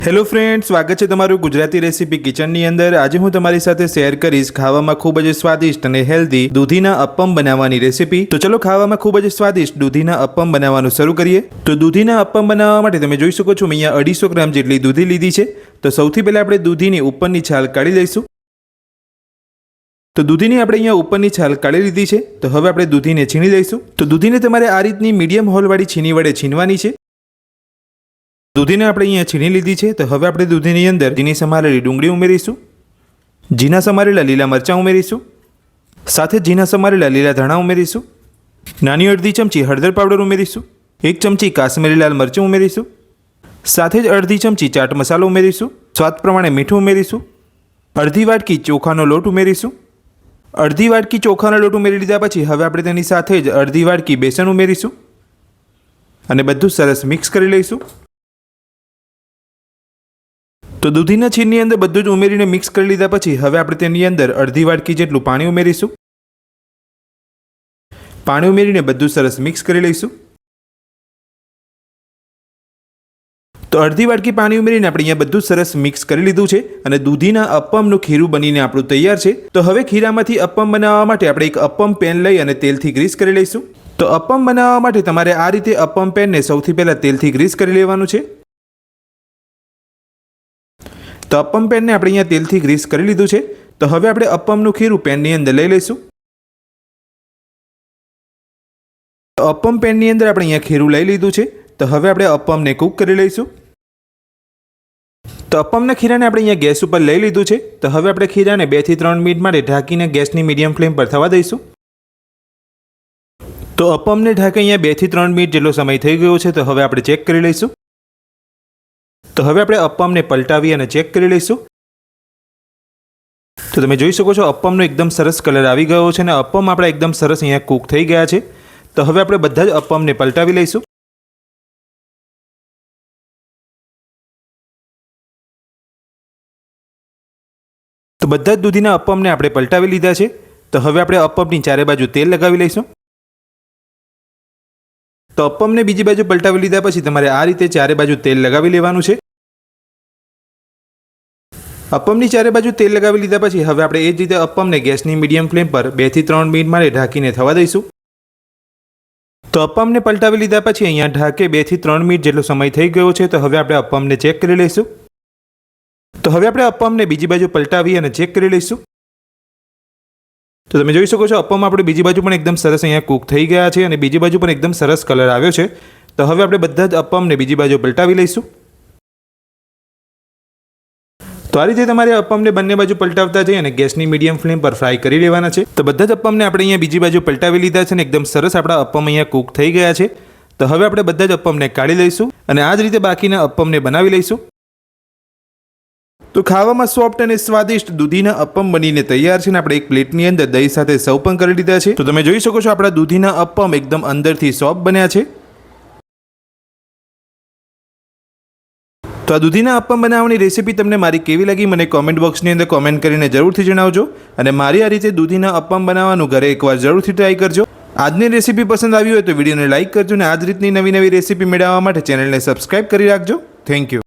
Hello friends, સ્વાગત છે તમારું ગુજરાતી રેસીપી કિચનની અંદર। આજે હું તમારી સાથે શેર કરીશ ખાવામાં ખૂબ જ સ્વાદિષ્ટ અને હેલ્ધી દૂધીના અપ્પમ બનાવવાની રેસીપી। તો ચલો ખાવામાં ખૂબ જ સ્વાદિષ્ટ દૂધીના અપ્પમ બનાવવાનું શરૂ કરીએ। તો દૂધીના અપ્પમ બનાવવા માટે તમે જોઈ શકો છો મેં અહીંયા 250 ગ્રામ જેટલી દૂધી લીધી છે। તો સૌથી પહેલાં આપણે દૂધીની ઉપરની છાલ કાઢી લઈશું। તો દૂધીની આપણે અહીંયા ઉપરની છાલ કાઢી લીધી છે। તો હવે આપણે દૂધીને છીણી લઈશું। તો દૂધીને તમારે આ રીતની મીડિયમ હોલવાળી છીણી વડે છીણવાની છે। દૂધીને આપણે અહીંયા છીણી લીધી છે। તો હવે આપણે દૂધીની અંદર ઝીણી સમારેલી ડુંગળી ઉમેરીશું, ઝીણા સમારેલા લીલા મરચાં ઉમેરીશું, સાથે ઝીણા સમારેલા લીલા ધાણા ઉમેરીશું, નાની અડધી ચમચી હળદર પાવડર ઉમેરીશું, 1 ચમચી કાશ્મીરી લાલ મરચું ઉમેરીશું, સાથે જ અડધી ચમચી ચાટ મસાલો ઉમેરીશું, સ્વાદ પ્રમાણે મીઠું ઉમેરીશું, અડધી વાટકી ચોખાનો લોટ ઉમેરીશું। અડધી વાટકી ચોખાનો લોટ ઉમેરી લીધા પછી હવે આપણે તેની સાથે જ અડધી વાટકી બેસન ઉમેરીશું અને બધું સરસ મિક્સ કરી લઈશું। તો દૂધીના છીણની અંદર બધું જ ઉમેરીને મિક્સ કરી લીધા પછી હવે આપણે તેની અંદર અડધી વાટકી જેટલું પાણી ઉમેરીશું। પાણી ઉમેરીને બધું સરસ મિક્સ કરી લઈશું। તો અડધી વાટકી પાણી ઉમેરીને આપણે અહીંયા બધું સરસ મિક્સ કરી લીધું છે અને દૂધીના અપ્પમનું ખીરું બનીને આપણું તૈયાર છે। તો હવે ખીરામાંથી અપ્પમ બનાવવા માટે આપણે એક અપ્પમ પેન લઈ અને તેલથી ગ્રીસ કરી લઈશું। તો અપ્પમ બનાવવા માટે તમારે આ રીતે અપ્પમ પેનને સૌથી પહેલાં તેલથી ગ્રીસ કરી લેવાનું છે। તો અપ્પમ પેનને આપણે અહીંયા તેલથી ગ્રીસ કરી લીધું છે। તો હવે આપણે અપ્પમનું ખીરું પેનની અંદર લઈ લઈશું। તો અપ્પમ પેનની અંદર આપણે અહીંયા ખીરું લઈ લીધું છે। તો હવે આપણે અપ્પમને કૂક કરી લઈશું। તો અપ્પમના ખીરાને આપણે અહીંયા ગેસ ઉપર લઈ લીધું છે। તો હવે આપણે ખીરાને 2 થી 3 મિનિટ માટે ઢાંકીને ગેસની મીડિયમ ફ્લેમ પર થવા દઈશું। તો અપ્પમને ઢાંકી અહીંયા 2 થી 3 મિનિટ જેટલો સમય થઈ ગયો છે। તો હવે આપણે ચેક કરી લઈશું। તો હવે આપણે અપ્પમને પલટાવી અને ચેક કરી લઈશું। તો તમે જોઈ શકો છો અપ્પમનો એકદમ સરસ કલર આવી ગયો છે અને અપ્પમ આપણા એકદમ સરસ અહીંયા કૂક થઈ ગયા છે। તો હવે આપણે બધા જ અપ્પમને પલટાવી લઈશું। તો બધા જ દૂધીના અપ્પમને આપણે પલટાવી લીધા છે। તો હવે આપણે અપ્પમની ચારે બાજુ તેલ લગાવી લઈશું। તો અપ્પમને બીજી બાજુ પલટાવી લીધા પછી તમારે આ રીતે ચારે બાજુ તેલ લગાવી લેવાનું છે। અપ્પમની ચારે બાજુ તેલ લગાવી લીધા પછી હવે આપણે એ જ રીતે અપ્પમને ગેસની મીડિયમ ફ્લેમ પર 2 થી 3 મિનિટ માટે ઢાંકીને થવા દઈશું। તો અપ્પમને પલટાવી લીધા પછી અહીંયા ઢાંકે 2 થી 3 મિનિટ જેટલો સમય થઈ ગયો છે। તો હવે આપણે અપ્પમને ચેક કરી લઈશું। તો હવે આપણે અપ્પમને બીજી બાજુ પલટાવી અને ચેક કરી લઈશું। તો તમે જોઈ શકો છો અપ્પમ આપણે બીજી બાજુ પણ એકદમ સરસ અહીંયા કૂક થઈ ગયા છે અને બીજી બાજુ પણ એકદમ સરસ કલર આવ્યો છે। તો હવે આપણે બધા જ અપ્પમને બીજી બાજુ પલટાવી લઈશું। તો આ રીતે તમારે અપ્પમને બંને બાજુ પલટાવતા જઈ અને ગેસની મીડિયમ ફ્લેમ પર ફ્રાય કરી લેવાના છે। તો બધા જ અપ્પમને આપણે અહીંયા બીજી બાજુ પલટાવી લીધા છે અને એકદમ સરસ આપણા અપ્પમ અહીંયા કૂક થઈ ગયા છે। તો હવે આપણે બધા જ અપ્પમને કાઢી લઈશું અને આ જ રીતે બાકીના અપ્પમને બનાવી લઈશું। તો ખાવામાં સોફ્ટ અને સ્વાદિષ્ટ દૂધીના અપ્પમ બનીને તૈયાર છે અને આપણે એક પ્લેટની અંદર દહીં સાથે સર્વ પણ કરી લીધા છે। તો તમે જોઈ શકો છો આપણા દૂધીના અપ્પમ એકદમ અંદરથી સોફ્ટ બન્યા છે। તો આ દૂધીના અપ્પમ બનાવવાની રેસીપી તમને મારી કેવી લાગી મને કોમેન્ટ બોક્સની અંદર કોમેન્ટ કરીને જરૂરથી જણાવજો અને મારી આ રીતે દૂધીના અપ્પમ બનાવવાનું ઘરે એકવાર જરૂરથી ટ્રાય કરજો। આજની રેસીપી પસંદ આવી હોય તો વિડીયોને લાઇક કરજો અને આ જ રીતની નવી રેસીપી મેળવવા માટે ચેનલને સબસ્ક્રાઇબ કરી રાખજો। Thank you.